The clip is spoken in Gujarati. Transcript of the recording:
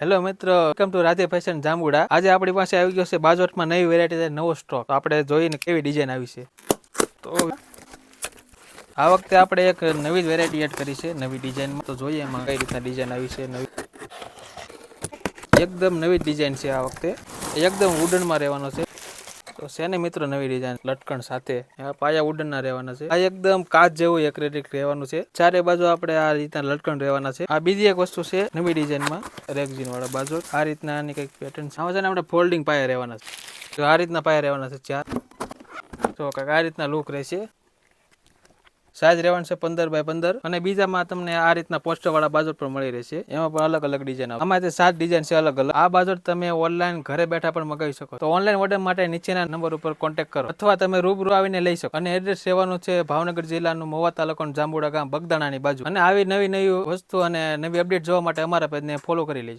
હેલો મિત્રો, વેલકમ ટુ રાધે ફેશન જાંબુડા. આજે આપણી પાસે આવી ગયો છે બાજોટમાં નવી વેરાયટી, નવો સ્ટોક. તો આપણે જોઈને કેવી ડિઝાઇન આવી છે. તો આ વખતે આપણે એક નવી વેરાયટી એડ કરી છે, નવી ડિઝાઇનમાં. તો જોઈએ એમાં કઈ રીતના ડિઝાઇન આવી છે. એકદમ નવી ડિઝાઇન છે આ વખતે, એકદમ વુડનમાં રહેવાનો છે. તો છે ને મિત્રો નવી ડિઝાઇન લટકણ સાથે, પાયા વુડનના રહેવાના છે. આ એકદમ કાચ જેવું એક્રેલિક રહેવાનું છે. ચારે બાજુ આપણે આ રીતના લટકણ રહેવાના છે. આ બીજી એક વસ્તુ છે નવી ડિઝાઇનમાં, રેક્ઝીન વાળા બાજુ આ રીતના આની કંઈક પેટર્ન આમાં છે ને આપણે ફોલ્ડિંગ પાયા રહેવાના છે. તો આ રીતના પાયા રહેવાના છે ચાર. તો કંઈક આ રીતના લુક રહેશે. સાઈઝ રહેવાનું છે 15x15 અને બીજામાં તમને આ રીતના પોસ્ટર વાળા બાજુ પણ મળી રહેશે. એમાં પણ અલગ અલગ ડિઝાઇન આવે. આમાં 7 ડિઝાઇન છે અલગ અલગ. આ બાજુ તમે ઓનલાઈન ઘરે બેઠા પણ મગાવી શકો. તો ઓનલાઈન ઓર્ડર માટે નીચેના નંબર ઉપર કોન્ટેક્ટ કરો અથવા તમે રૂબરૂ આવીને લઈ શકો. અને એડ્રેસ રહેવાનું છે ભાવનગર જિલ્લાનું મહુવા તાલુકાનું જાંબુડા ગામ, બગદાણાની બાજુ. અને આવી નવી નવી વસ્તુ અને નવી અપડેટ જોવા માટે અમારા પેજને ફોલો કરી લેજો.